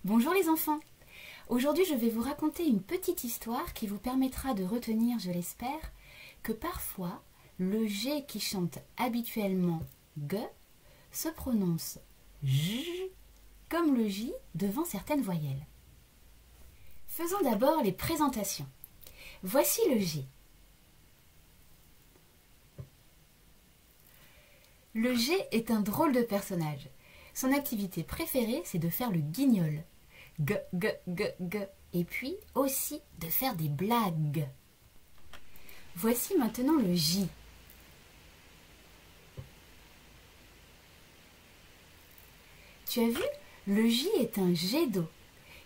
Bonjour les enfants. Aujourd'hui je vais vous raconter une petite histoire qui vous permettra de retenir, je l'espère, que parfois le G qui chante habituellement G se prononce J comme le J devant certaines voyelles. Faisons d'abord les présentations. Voici le G. Le G est un drôle de personnage. Son activité préférée, c'est de faire le guignol. G, g, g, g. Et puis aussi de faire des blagues. Voici maintenant le J. Tu as vu? Le J est un jet d'eau.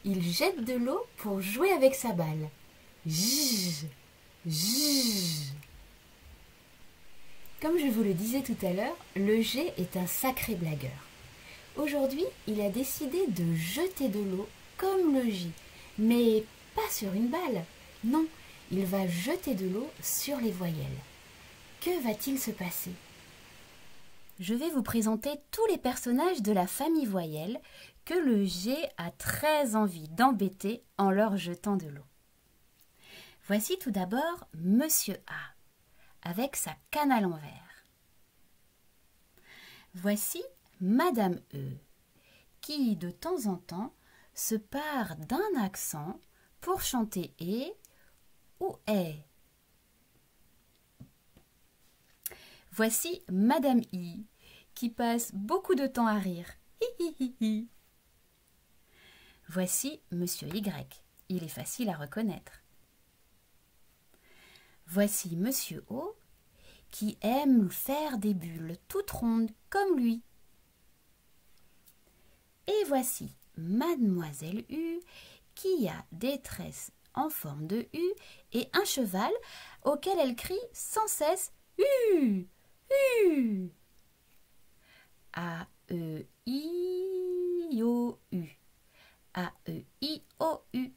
Il jette de l'eau pour jouer avec sa balle. J, j. Comme je vous le disais tout à l'heure, le G est un sacré blagueur. Aujourd'hui, il a décidé de jeter de l'eau comme le J, mais pas sur une balle. Non, il va jeter de l'eau sur les voyelles. Que va-t-il se passer? Je vais vous présenter tous les personnages de la famille voyelle que le G a très envie d'embêter en leur jetant de l'eau. Voici tout d'abord Monsieur A, avec sa canne à l'envers. Voici Madame E, qui de temps en temps se pare d'un accent pour chanter et ou est. Voici Madame I, qui passe beaucoup de temps à rire. Hi, hi, hi, hi. Voici Monsieur Y, il est facile à reconnaître. Voici Monsieur O, qui aime faire des bulles toutes rondes comme lui. Et voici Mademoiselle U, qui a des tresses en forme de U et un cheval auquel elle crie sans cesse U, U. A, E, I, O, U. A, E, I, O, U.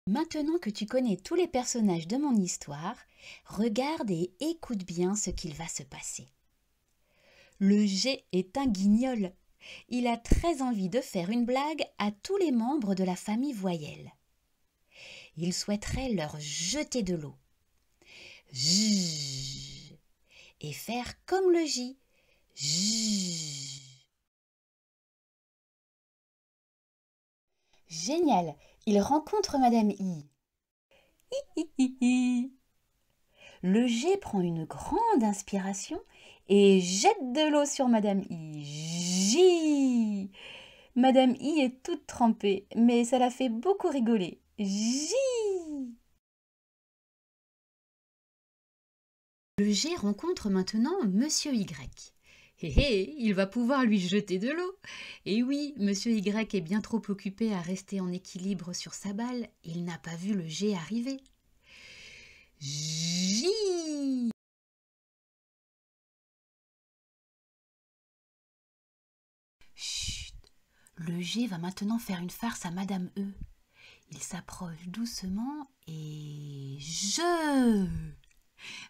Maintenant que tu connais tous les personnages de mon histoire, regarde et écoute bien ce qu'il va se passer. Le G est un guignol. Il a très envie de faire une blague à tous les membres de la famille voyelle. Il souhaiterait leur jeter de l'eau. J. Et faire comme le J. J. Génial! Il rencontre Madame I. Hi, hi, hi, hi. Le G prend une grande inspiration et jette de l'eau sur Madame I. J. Madame I est toute trempée, mais ça la fait beaucoup rigoler. J. Le G rencontre maintenant Monsieur Y. Hé hé, il va pouvoir lui jeter de l'eau. Et oui, Monsieur Y est bien trop occupé à rester en équilibre sur sa balle, il n'a pas vu le G arriver. J. Chut, le G va maintenant faire une farce à Madame E. Il s'approche doucement et je.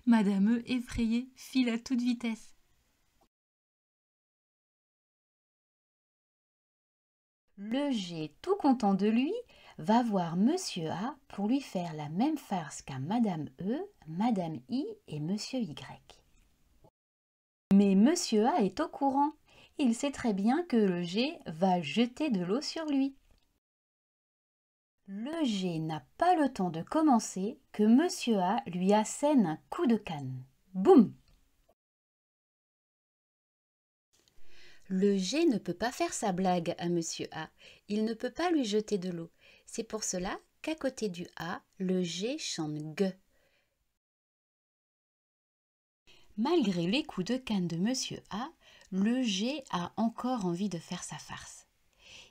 Madame E, effrayée, file à toute vitesse. Le G, tout content de lui, va voir Monsieur A pour lui faire la même farce qu'à Madame E, Madame I et Monsieur Y. Mais Monsieur A est au courant. Il sait très bien que le G va jeter de l'eau sur lui. Le G n'a pas le temps de commencer que Monsieur A lui assène un coup de canne. Boum! Le G ne peut pas faire sa blague à Monsieur A. Il ne peut pas lui jeter de l'eau. C'est pour cela qu'à côté du A, le G chante G. Malgré les coups de canne de Monsieur A, le G a encore envie de faire sa farce.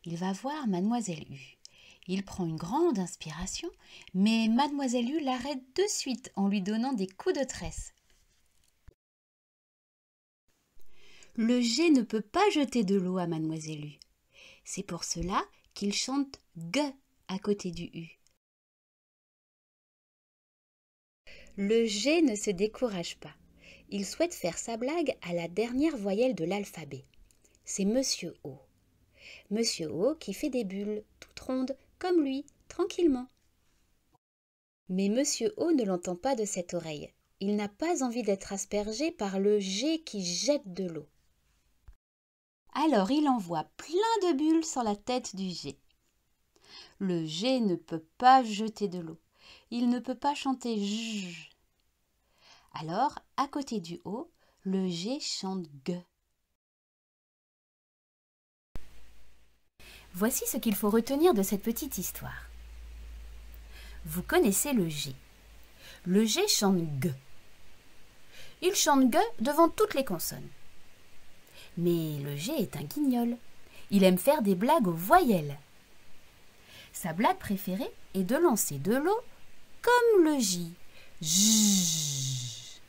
Il va voir Mademoiselle U. Il prend une grande inspiration, mais Mademoiselle U l'arrête de suite en lui donnant des coups de tresse. Le G ne peut pas jeter de l'eau à Mademoiselle U. C'est pour cela qu'il chante G à côté du U. Le G ne se décourage pas. Il souhaite faire sa blague à la dernière voyelle de l'alphabet. C'est Monsieur O. Monsieur O qui fait des bulles, toutes rondes, comme lui, tranquillement. Mais Monsieur O ne l'entend pas de cette oreille. Il n'a pas envie d'être aspergé par le G qui jette de l'eau. Alors il envoie plein de bulles sur la tête du G. Le G ne peut pas jeter de l'eau. Il ne peut pas chanter J. Alors, à côté du O, le G chante G. Voici ce qu'il faut retenir de cette petite histoire. Vous connaissez le G. Le G chante G. Il chante G devant toutes les consonnes. Mais le G est un guignol. Il aime faire des blagues aux voyelles. Sa blague préférée est de lancer de l'eau comme le J. J.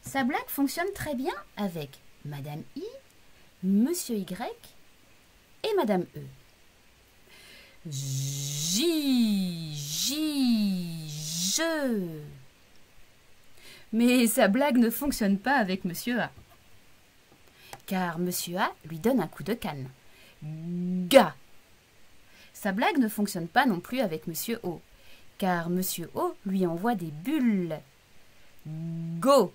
Sa blague fonctionne très bien avec Madame I, Monsieur Y et Madame E. J, je. Mais sa blague ne fonctionne pas avec Monsieur A. Car Monsieur A lui donne un coup de canne. Ga. Sa blague ne fonctionne pas non plus avec Monsieur O. Car Monsieur O lui envoie des bulles. Go.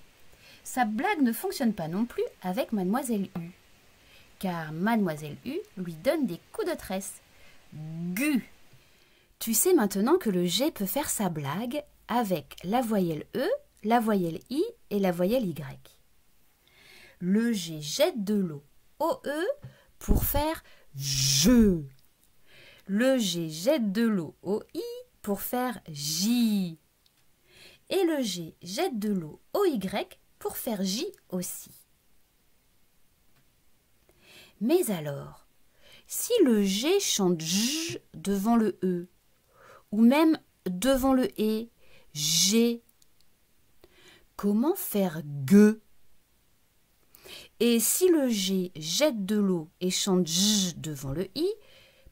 Sa blague ne fonctionne pas non plus avec Mademoiselle U. Car Mademoiselle U lui donne des coups de tresse. Gu. Tu sais maintenant que le G peut faire sa blague avec la voyelle E, la voyelle I et la voyelle Y. Le G jette de l'eau au E pour faire je. Le G jette de l'eau au I pour faire J. Et le G jette de l'eau au Y pour faire J aussi. Mais alors, si le G chante J devant le E, ou même devant le E, G, comment faire G? Et si le G jette de l'eau et chante J devant le I,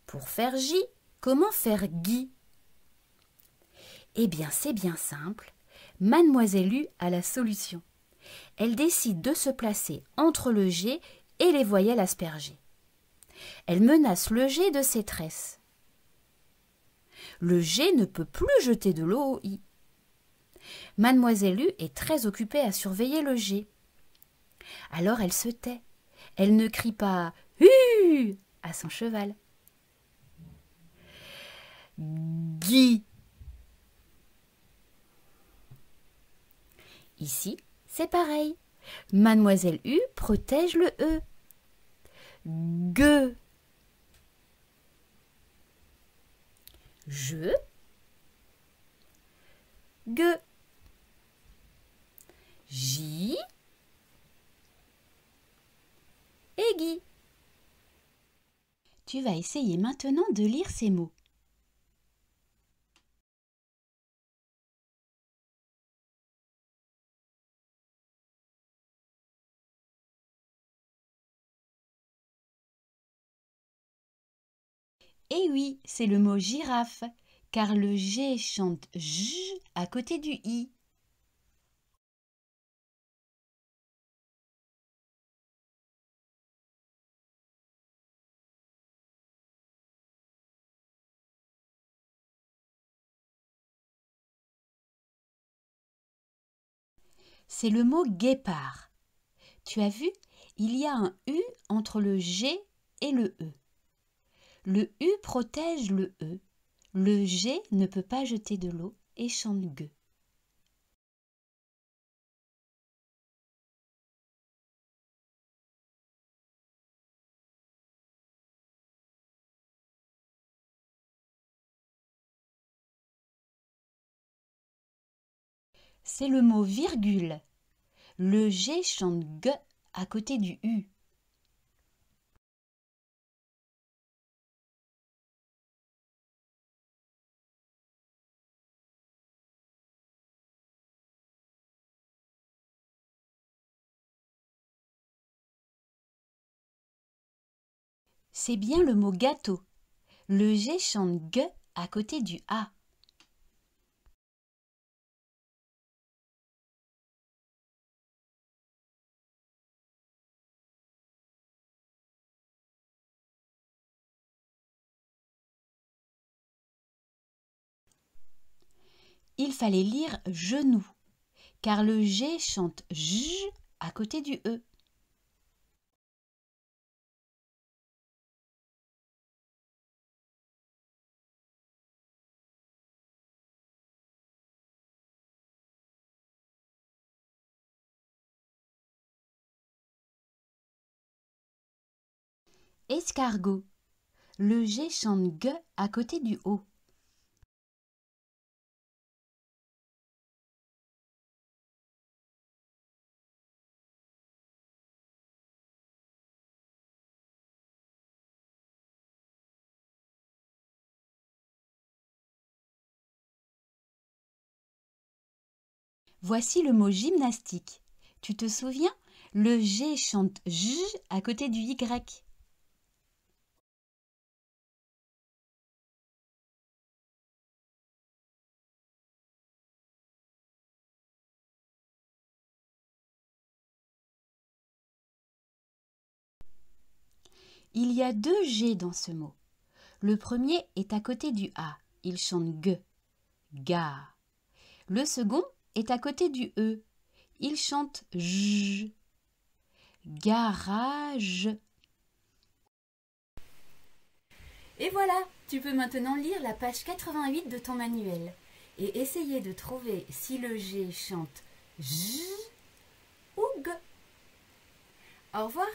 pour faire J, comment faire Gui? Eh bien, c'est bien simple. Mademoiselle U a la solution. Elle décide de se placer entre le G et les voyelles aspergées. Elle menace le G de ses tresses. Le G ne peut plus jeter de l'eau au I. Mademoiselle U est très occupée à surveiller le G. Alors elle se tait. Elle ne crie pas « Hu » à son cheval. Guy. Ici, c'est pareil. Mademoiselle U protège le E. Gue. Je. Gue. J. Et Guy. Tu vas essayer maintenant de lire ces mots. Eh oui, c'est le mot girafe, car le G chante J à côté du I. C'est le mot guépard. Tu as vu, il y a un U entre le G et le E. Le U protège le E. Le G ne peut pas jeter de l'eau et chante gueux. C'est le mot virgule. Le G chante G à côté du U. C'est bien le mot gâteau. Le G chante G à côté du A. il fallait lire genou, car le G chante J à côté du E. Escargot, le G chante G à côté du O. Voici le mot gymnastique. Tu te souviens? Le G chante J à côté du Y. Il y a deux G dans ce mot. Le premier est à côté du A. Il chante G, ga. Le second est à côté du E. Il chante J, garage. Et voilà, tu peux maintenant lire la page 88 de ton manuel et essayer de trouver si le G chante J ou G. Au revoir.